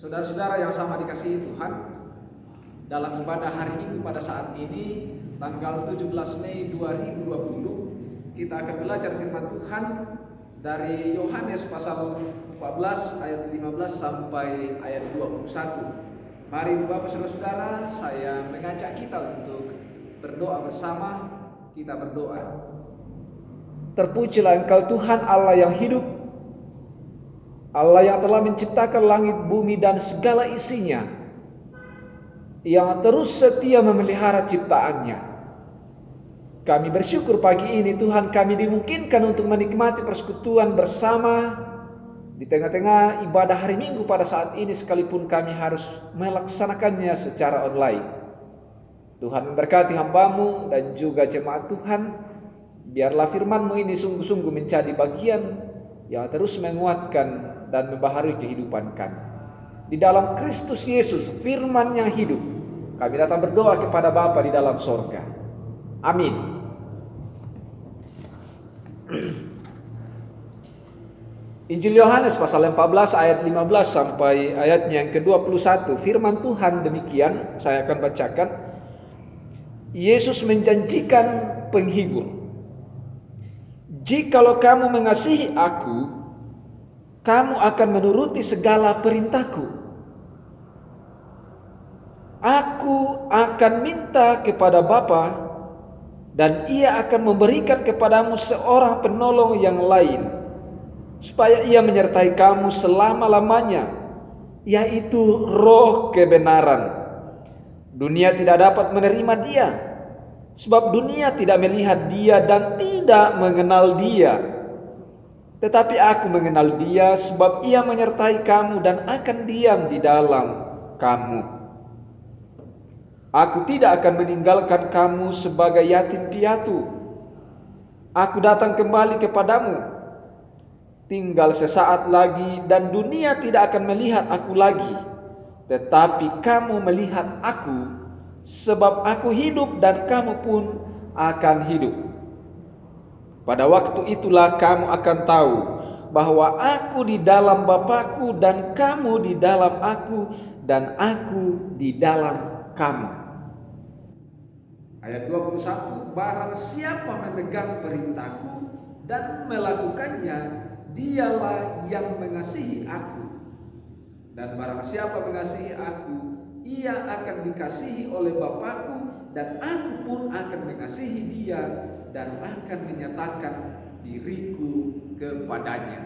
Saudara-saudara yang sama dikasihi Tuhan, dalam ibadah hari Minggu pada saat ini, tanggal 17 Mei 2020, kita akan belajar firman Tuhan dari Yohanes pasal 14 ayat 15 sampai ayat 21. Mari Bapak Saudara-saudara, saya mengajak kita untuk berdoa bersama. Kita berdoa. Terpujilah Engkau Tuhan Allah yang hidup, Allah yang telah menciptakan langit, bumi dan segala isinya, yang terus setia memelihara ciptaannya. Kami bersyukur pagi ini Tuhan, kami dimungkinkan untuk menikmati persekutuan bersama di tengah-tengah ibadah hari Minggu pada saat ini, sekalipun kami harus melaksanakannya secara online. Tuhan memberkati hamba-Mu dan juga jemaat Tuhan. Biarlah firman-Mu ini sungguh-sungguh menjadi bagian yang terus menguatkan dan membaharui kehidupan kami. Di dalam Kristus Yesus, firman yang hidup, kami datang berdoa kepada Bapa di dalam sorga. Amin. Injil Yohanes pasal 14 ayat 15 sampai ayatnya yang ke-21. Firman Tuhan demikian, saya akan bacakan. Yesus menjanjikan penghibur. Jikalau kamu mengasihi aku, kamu akan menuruti segala perintahku. Aku akan minta kepada Bapa, dan Ia akan memberikan kepadamu seorang penolong yang lain, supaya Ia menyertai kamu selama-lamanya, yaitu Roh kebenaran. Dunia tidak dapat menerima Dia, sebab dunia tidak melihat Dia dan tidak mengenal Dia. Tetapi aku mengenal Dia, sebab Ia menyertai kamu dan akan diam di dalam kamu. Aku tidak akan meninggalkan kamu sebagai yatim piatu. Aku datang kembali kepadamu. Tinggal sesaat lagi dan dunia tidak akan melihat aku lagi. Tetapi kamu melihat aku, sebab aku hidup dan kamu pun akan hidup. Pada waktu itulah kamu akan tahu bahwa aku di dalam Bapa-Ku dan kamu di dalam aku dan aku di dalam kamu. Ayat 21, barang siapa memegang perintahku dan melakukannya, dialah yang mengasihi aku. Dan barang siapa mengasihi aku, ia akan dikasihi oleh Bapa-Ku, dan aku pun akan mengasihi dia dan akan menyatakan diriku kepadanya.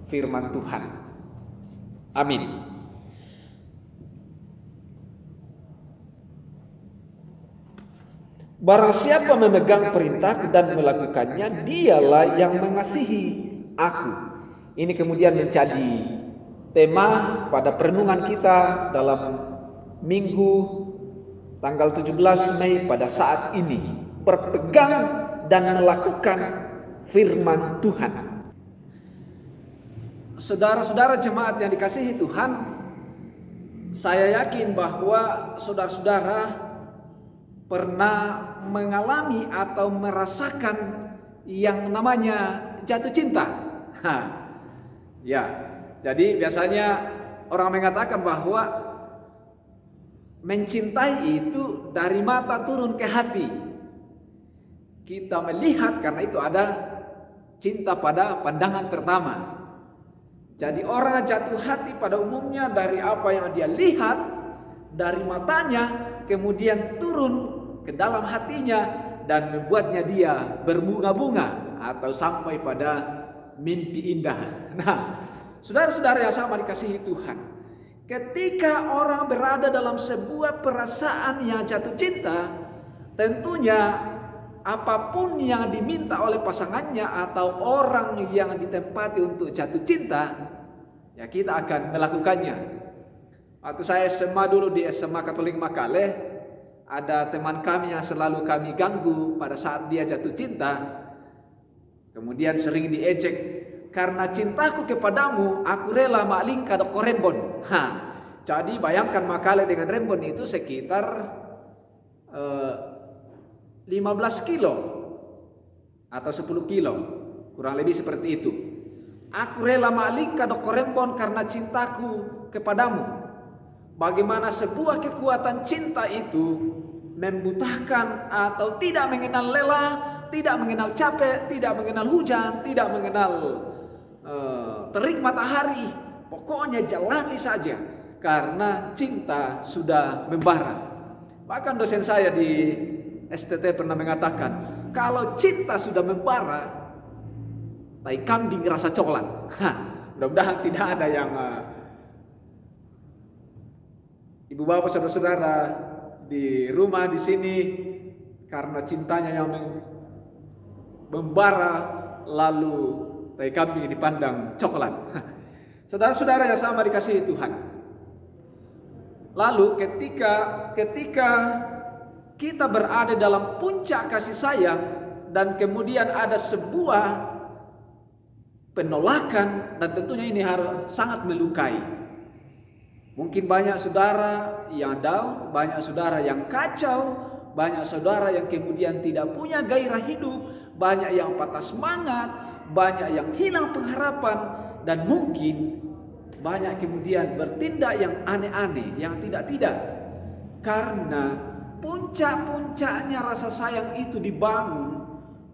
Firman Tuhan. Amin. Barang siapa memegang perintahku dan melakukannya, dialah yang mengasihi aku. Ini kemudian menjadi tema pada perenungan kita dalam Minggu tanggal 17 Mei pada saat ini. Berpegang dan melakukan firman Tuhan. Saudara-saudara jemaat yang dikasihi Tuhan, saya yakin bahwa saudara-saudara pernah mengalami atau merasakan yang namanya jatuh cinta. Ya, jadi biasanya orang mengatakan bahwa mencintai itu dari mata turun ke hati. Kita melihat, karena itu ada cinta pada pandangan pertama. Jadi orang jatuh hati pada umumnya dari apa yang dia lihat dari matanya, kemudian turun ke dalam hatinya dan membuatnya dia berbunga-bunga atau sampai pada mimpi indah. Nah, saudara-saudara yang sama dikasihi Tuhan, ketika orang berada dalam sebuah perasaan yang jatuh cinta, tentunya apapun yang diminta oleh pasangannya atau orang yang ditempati untuk jatuh cinta, ya kita akan melakukannya. Waktu saya SMA dulu di SMA Katolik Makale, ada teman kami yang selalu kami ganggu pada saat dia jatuh cinta. Kemudian sering diejek, karena cintaku kepadamu, aku rela maling kada korembon. Jadi bayangkan Makale dengan Rembon itu sekitar 15 kilo atau 10 kilo, kurang lebih seperti itu. Aku rela ma'lika do korembon karena cintaku kepadamu. Bagaimana sebuah kekuatan cinta itu membutahkan atau tidak mengenal lelah, tidak mengenal capek, tidak mengenal hujan, tidak mengenal terik matahari. Pokoknya jalani saja karena cinta sudah membara. Bahkan dosen saya di STT pernah mengatakan, kalau cinta sudah membara, tai kambing rasa coklat. Mudah-mudahan tidak ada yang ibu bapak saudara-saudara di rumah di sini karena cintanya yang membara lalu tai kambing dipandang coklat. Saudara-saudara yang sama dikasihi Tuhan. Lalu ketika kita berada dalam puncak kasih sayang dan kemudian ada sebuah penolakan, dan tentunya ini harus sangat melukai. Mungkin banyak saudara yang down, banyak saudara yang kacau, banyak saudara yang kemudian tidak punya gairah hidup, banyak yang patah semangat, banyak yang hilang pengharapan, dan mungkin banyak kemudian bertindak yang aneh-aneh, yang tidak-tidak. Karena puncak-puncaknya rasa sayang itu dibangun,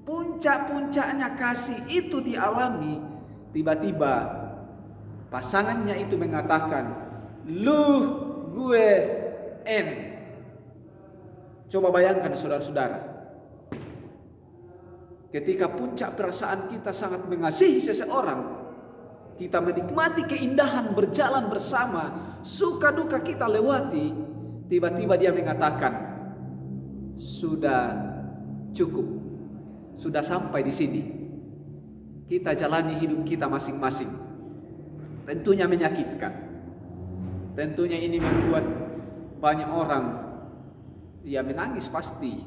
puncak-puncaknya kasih itu dialami, tiba-tiba pasangannya itu mengatakan, lu gue en. Coba bayangkan saudara-saudara, ketika puncak perasaan kita sangat mengasihi seseorang, kita menikmati keindahan berjalan bersama, suka duka kita lewati, tiba-tiba dia mengatakan, sudah cukup, sudah sampai di sini. Kita jalani hidup kita masing-masing. Tentunya menyakitkan. Tentunya ini membuat banyak orang ya menangis pasti.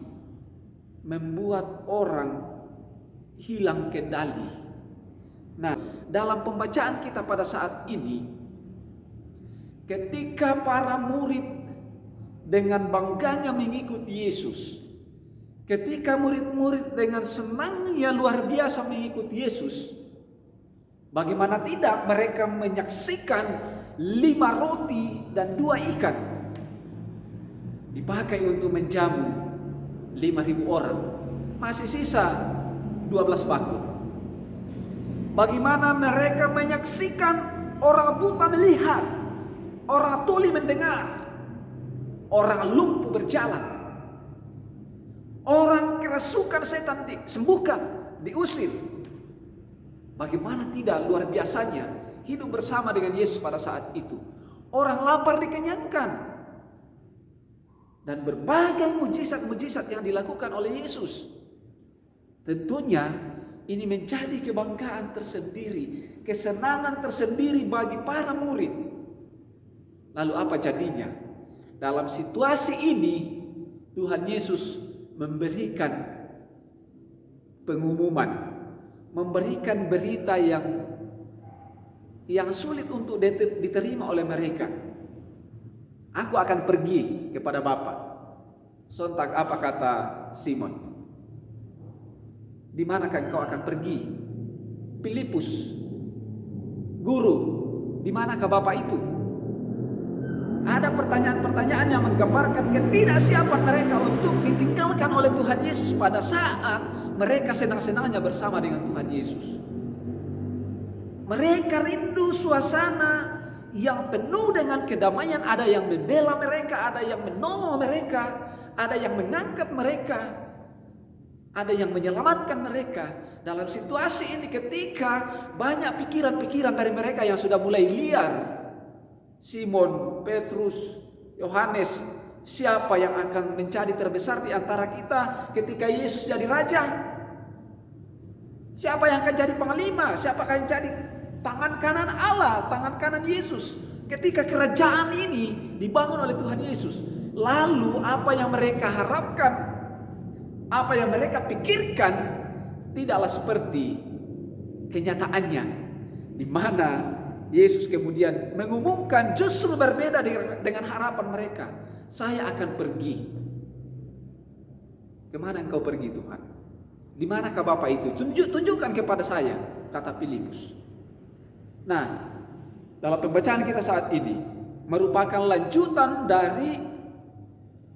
Membuat orang hilang kendali. Nah, dalam pembacaan kita pada saat ini, ketika para murid dengan bangganya mengikuti Yesus, ketika murid-murid dengan senangnya luar biasa mengikuti Yesus, bagaimana tidak mereka menyaksikan 5 roti dan 2 ikan dipakai untuk menjamu 5.000 orang, masih sisa 12 bakul. Bagaimana mereka menyaksikan orang buta melihat, orang tuli mendengar, orang lumpuh berjalan, orang kerasukan setan disembuhkan, diusir. Bagaimana tidak luar biasanya hidup bersama dengan Yesus pada saat itu. Orang lapar dikenyangkan. Dan berbagai mujizat-mujizat yang dilakukan oleh Yesus. Tentunya ini menjadi kebanggaan tersendiri, kesenangan tersendiri bagi para murid. Lalu apa jadinya? Dalam situasi ini Tuhan Yesus memberikan pengumuman, memberikan berita yang sulit untuk diterima oleh mereka. Aku akan pergi kepada Bapa. Sontak apa kata Simon? Di manakah engkau akan pergi? Filipus, guru, di manakah Bapa itu? Ada pertanyaan-pertanyaan yang menggambarkan ketidaksiapan mereka untuk ditinggalkan oleh Tuhan Yesus pada saat mereka senang-senangnya bersama dengan Tuhan Yesus. Mereka rindu suasana yang penuh dengan kedamaian. Ada yang membela mereka, ada yang menolong mereka, ada yang mengangkat mereka, ada yang menyelamatkan mereka. Dalam situasi ini ketika banyak pikiran-pikiran dari mereka yang sudah mulai liar. Simon, Petrus, Yohanes, siapa yang akan menjadi terbesar di antara kita ketika Yesus jadi raja? Siapa yang akan jadi panglima? Siapa akan jadi tangan kanan Allah, tangan kanan Yesus ketika kerajaan ini dibangun oleh Tuhan Yesus? Lalu apa yang mereka harapkan, apa yang mereka pikirkan tidaklah seperti kenyataannya, di mana Yesus kemudian mengumumkan justru berbeda dengan harapan mereka. Saya akan pergi. Kemana engkau pergi Tuhan? Di manakah Bapa itu? Tunjukkan kepada saya, kata Filipus. Nah, dalam pembacaan kita saat ini merupakan lanjutan dari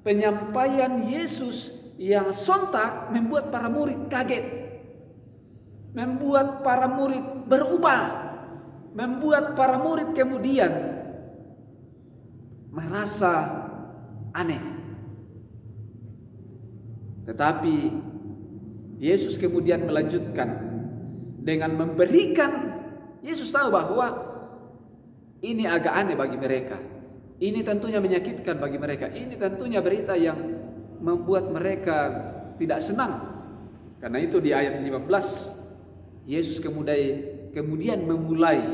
penyampaian Yesus yang sontak membuat para murid kaget, membuat para murid berubah, membuat para murid kemudian merasa aneh. Tetapi Yesus kemudian melanjutkan dengan memberikan, Yesus tahu bahwa ini agak aneh bagi mereka. Ini tentunya menyakitkan bagi mereka. Ini tentunya berita yang membuat mereka tidak senang. Karena itu di ayat 15 Yesus kemudian memulai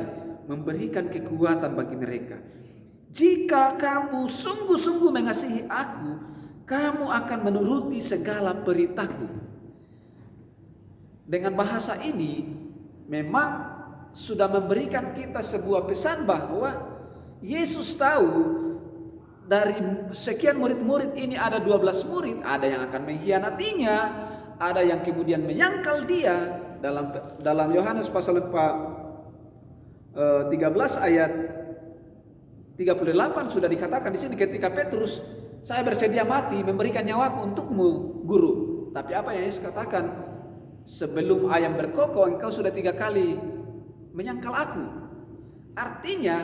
memberikan kekuatan bagi mereka. Jika kamu sungguh-sungguh mengasihi aku, kamu akan menuruti segala perintahku. Dengan bahasa ini memang sudah memberikan kita sebuah pesan bahwa Yesus tahu dari sekian murid-murid ini ada 12 murid, ada yang akan mengkhianatinya, ada yang kemudian menyangkal dia. Dalam Yohanes pasal 13 ayat 38 sudah dikatakan di sini ketika Petrus, saya bersedia mati memberikan nyawaku untukmu, guru. Tapi apa yang Yesus katakan? Sebelum ayam berkokok engkau sudah 3 kali menyangkal aku. Artinya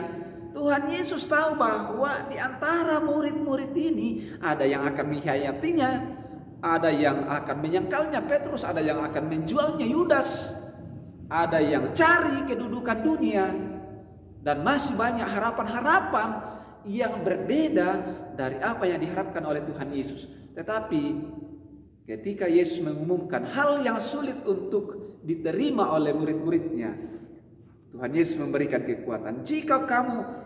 Tuhan Yesus tahu bahwa di antara murid-murid ini ada yang akan mengkhianatinya, ada yang akan menyangkalnya Petrus, ada yang akan menjualnya Yudas, ada yang cari kedudukan dunia, dan masih banyak harapan-harapan yang berbeda dari apa yang diharapkan oleh Tuhan Yesus. Tetapi ketika Yesus mengumumkan hal yang sulit untuk diterima oleh murid-muridnya, Tuhan Yesus memberikan kekuatan.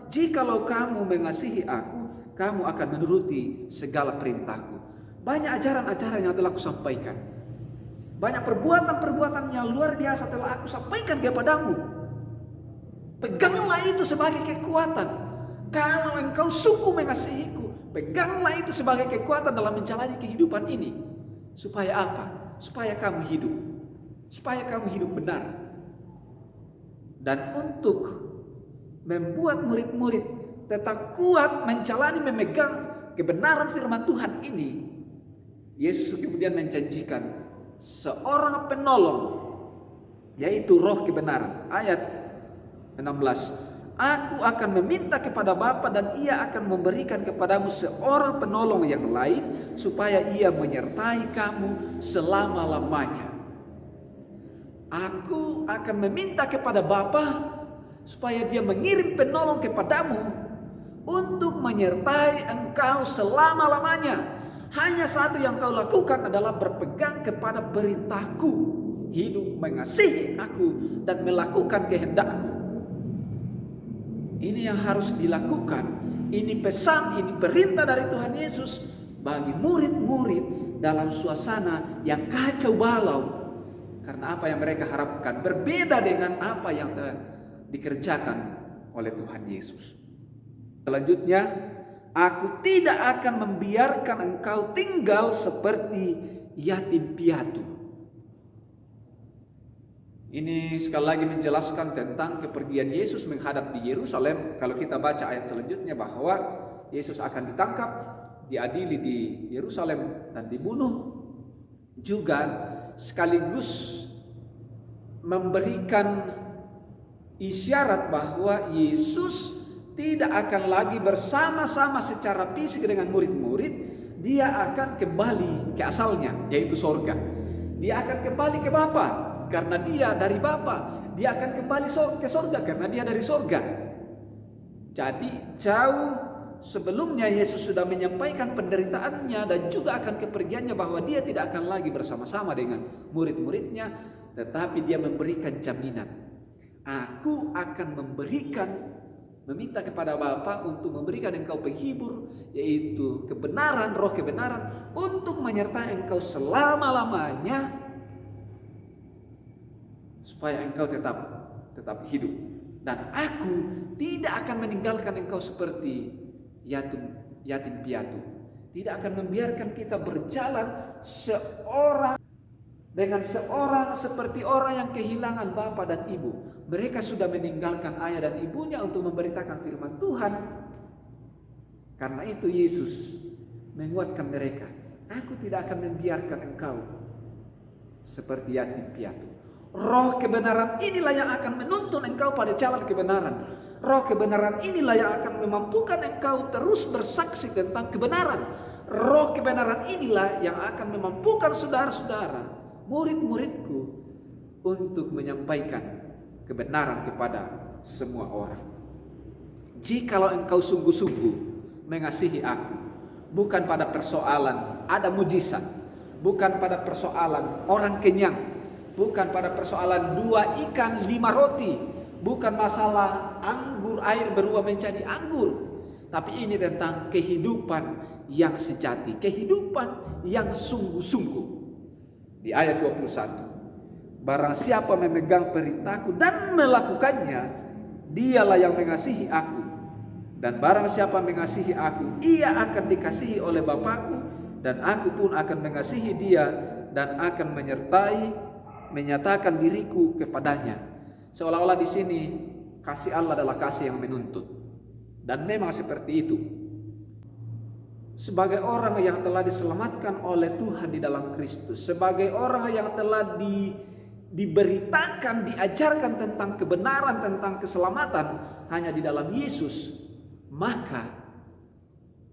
Jikalau kamu mengasihi aku, kamu akan menuruti segala perintahku. Banyak ajaran-ajaran yang telah aku sampaikan. Banyak perbuatan-perbuatan yang luar biasa telah aku sampaikan kepadamu. Peganglah itu sebagai kekuatan. Kalau engkau sungguh mengasihiku, peganglah itu sebagai kekuatan dalam menjalani kehidupan ini. Supaya apa? Supaya kamu hidup. Supaya kamu hidup benar. Dan untuk membuat murid-murid tetap kuat menjalani, memegang kebenaran firman Tuhan ini, Yesus kemudian menjanjikan seorang penolong, yaitu Roh kebenaran. Ayat 16, aku akan meminta kepada Bapa dan ia akan memberikan kepadamu seorang penolong yang lain, supaya ia menyertai kamu selama-lamanya. Aku akan meminta kepada Bapa supaya dia mengirim penolong kepadamu untuk menyertai engkau selama-lamanya. Hanya satu yang kau lakukan adalah berpegang kepada perintahku, hidup mengasihi aku dan melakukan kehendakku. Ini yang harus dilakukan. Ini pesan, ini perintah dari Tuhan Yesus bagi murid-murid dalam suasana yang kacau balau. Karena apa yang mereka harapkan berbeda dengan apa yang dikerjakan oleh Tuhan Yesus. Selanjutnya, aku tidak akan membiarkan engkau tinggal seperti yatim piatu. Ini sekali lagi menjelaskan tentang kepergian Yesus menghadap di Yerusalem. Kalau kita baca ayat selanjutnya bahwa Yesus akan ditangkap, diadili di Yerusalem dan dibunuh. Juga sekaligus memberikan isyarat bahwa Yesus tidak akan lagi bersama-sama secara fisik dengan murid-murid. Dia akan kembali ke asalnya, yaitu sorga. Dia akan kembali ke Bapa karena dia dari Bapa. Dia akan kembali ke sorga karena dia dari sorga. Jadi jauh sebelumnya Yesus sudah menyampaikan penderitaannya dan juga akan kepergiannya, bahwa dia tidak akan lagi bersama-sama dengan murid-muridnya, tetapi dia memberikan jaminan. Aku akan meminta kepada Bapa untuk memberikan engkau penghibur, yaitu kebenaran, Roh kebenaran, untuk menyertai engkau selama-lamanya, supaya engkau tetap hidup. Dan aku tidak akan meninggalkan engkau seperti yatim piatu. Tidak akan membiarkan kita berjalan seorang dengan seorang seperti orang yang kehilangan bapa dan ibu. Mereka sudah meninggalkan ayah dan ibunya untuk memberitakan firman Tuhan. Karena itu Yesus menguatkan mereka. Aku tidak akan membiarkan engkau seperti yatim piatu. Roh kebenaran inilah yang akan menuntun engkau pada jalan kebenaran. Roh kebenaran inilah yang akan memampukan engkau terus bersaksi tentang kebenaran. Roh kebenaran inilah yang akan memampukan saudara-saudara, murid-muridku, untuk menyampaikan kebenaran kepada semua orang. Jikalau engkau sungguh-sungguh mengasihi aku, bukan pada persoalan ada mujizat, bukan pada persoalan orang kenyang, bukan pada persoalan 2 ikan 5 roti, bukan masalah anggur air berubah menjadi anggur, tapi ini tentang kehidupan yang sejati, kehidupan yang sungguh-sungguh. Di ayat 21, barang siapa memegang perintahku dan melakukannya, dialah yang mengasihi aku. Dan barang siapa mengasihi aku, ia akan dikasihi oleh Bapakku, dan aku pun akan mengasihi dia dan akan menyatakan diriku kepadanya. Seolah-olah di sini kasih Allah adalah kasih yang menuntut. Dan memang seperti itu. Sebagai orang yang telah diselamatkan oleh Tuhan di dalam Kristus, sebagai orang yang telah diberitakan, diajarkan tentang kebenaran, tentang keselamatan hanya di dalam Yesus, maka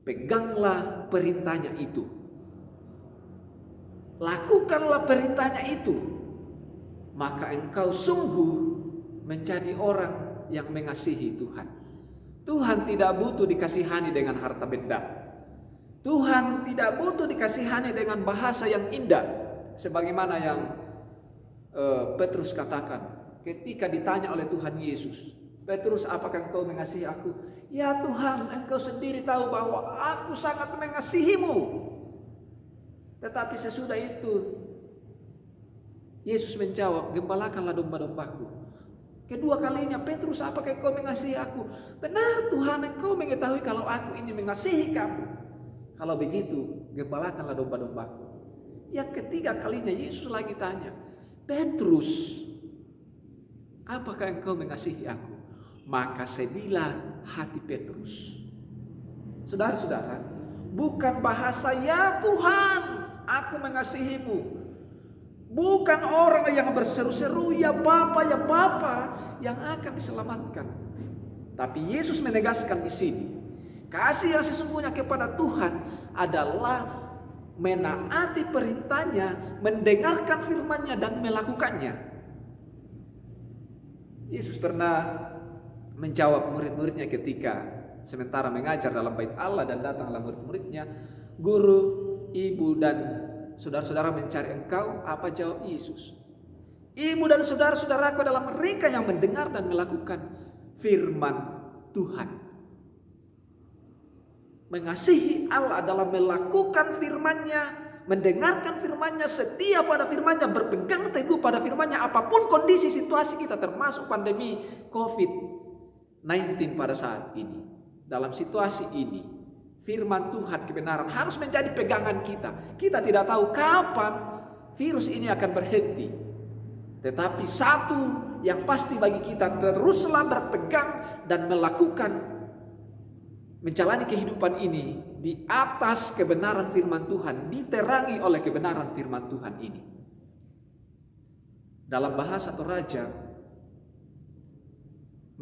peganglah perintahnya itu. Lakukanlah perintahnya itu. Maka engkau sungguh menjadi orang yang mengasihi Tuhan. Tuhan tidak butuh dikasihani dengan harta benda. Tuhan tidak butuh dikasihani dengan bahasa yang indah. Sebagaimana yang Petrus katakan ketika ditanya oleh Tuhan Yesus, Petrus, apakah engkau mengasihi aku? Ya Tuhan, engkau sendiri tahu bahwa aku sangat mengasihimu. Tetapi sesudah itu Yesus menjawab, gembalakanlah domba-dombaku. Kedua kalinya, Petrus, apakah engkau mengasihi aku? Benar Tuhan, engkau mengetahui kalau aku ini mengasihi kamu. Kalau begitu, gembalakanlah domba-dombaku. Yang ketiga kalinya Yesus lagi tanya, Petrus, apakah engkau mengasihi aku? Maka sedihlah hati Petrus. Saudara-saudara, bukan bahasa ya Tuhan, aku mengasihimu. Bukan orang yang berseru-seru ya Bapa yang akan diselamatkan. Tapi Yesus menegaskan di sini, kasih yang sesungguhnya kepada Tuhan adalah menaati perintahnya, mendengarkan firman-Nya dan melakukannya. Yesus pernah menjawab murid-muridnya ketika sementara mengajar dalam bait Allah dan datanglah murid-muridnya, guru, ibu dan saudara-saudara mencari engkau. Apa jawab Yesus? Ibu dan saudara-saudaraku adalah mereka yang mendengar dan melakukan firman Tuhan. Mengasihi Allah adalah melakukan firman-Nya, mendengarkan firman-Nya, setia pada firman-Nya, berpegang teguh pada firman-Nya apapun kondisi situasi kita, termasuk pandemi COVID-19 pada saat ini. Dalam situasi ini, firman Tuhan, kebenaran harus menjadi pegangan kita. Kita tidak tahu kapan virus ini akan berhenti. Tetapi satu yang pasti bagi kita, teruslah berpegang dan melakukan, menjalani kehidupan ini di atas kebenaran firman Tuhan, diterangi oleh kebenaran firman Tuhan ini. Dalam bahasa Toraja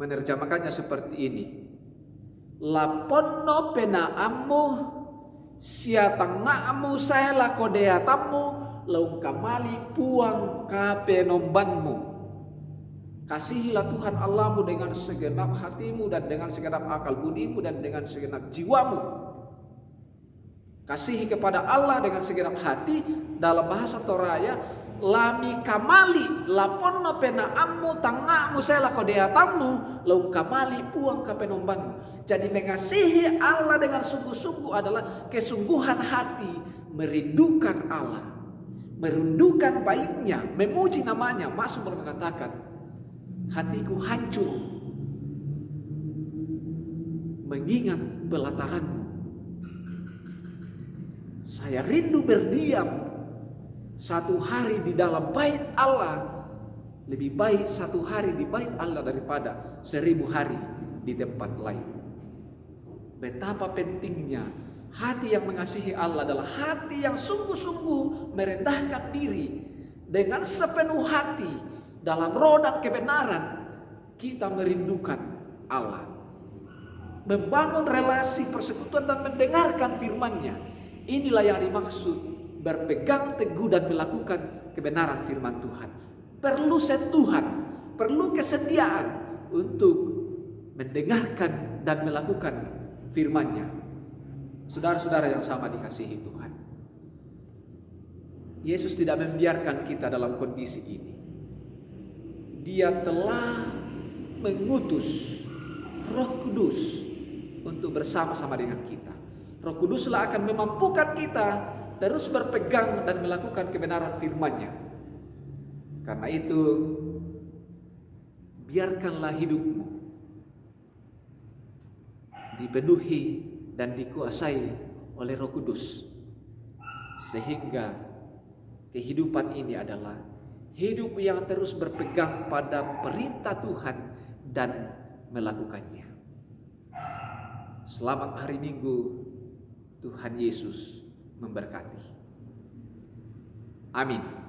menerjemahkannya seperti ini. Laponno penaamu siatangaamu saya lakodeatamu laung kamali puang kapenombanmu. Kasihilah Tuhan Allahmu dengan segenap hatimu dan dengan segenap akal budimu dan dengan segenap jiwamu. Kasihi kepada Allah dengan segenap hati. Dalam bahasa Toraya, lami kamali laponno penaamu tangamu sela kodeatamu laung kamali puang kapenombanmu. Jadi mengasihi Allah dengan sungguh-sungguh adalah kesungguhan hati, merindukan Allah, merindukan baiknya, memuji namanya. Mazmur mengatakan, hatiku hancur mengingat pelataranmu. Saya rindu berdiam, Satu hari di dalam bait Allah lebih baik satu hari di bait Allah daripada 1000 hari di tempat lain. Betapa pentingnya hati yang mengasihi Allah adalah hati yang sungguh-sungguh merendahkan diri dengan sepenuh hati dalam roh dan kebenaran. Kita merindukan Allah, membangun relasi persekutuan dan mendengarkan firman-Nya. Inilah yang dimaksud berpegang teguh dan melakukan kebenaran firman Tuhan. Perlu sentuhan, perlu kesediaan untuk mendengarkan dan melakukan firman-Nya. Saudara-saudara yang sama dikasihi Tuhan, Yesus tidak membiarkan kita dalam kondisi ini. Dia telah mengutus Roh Kudus untuk bersama-sama dengan kita. Roh Kuduslah akan memampukan kita terus berpegang dan melakukan kebenaran firman-Nya. Karena itu, biarkanlah hidupmu dipenuhi dan dikuasai oleh Roh Kudus, sehingga kehidupan ini adalah hidup yang terus berpegang pada perintah Tuhan dan melakukannya. Selamat hari Minggu. Tuhan Yesus memberkati. Amin.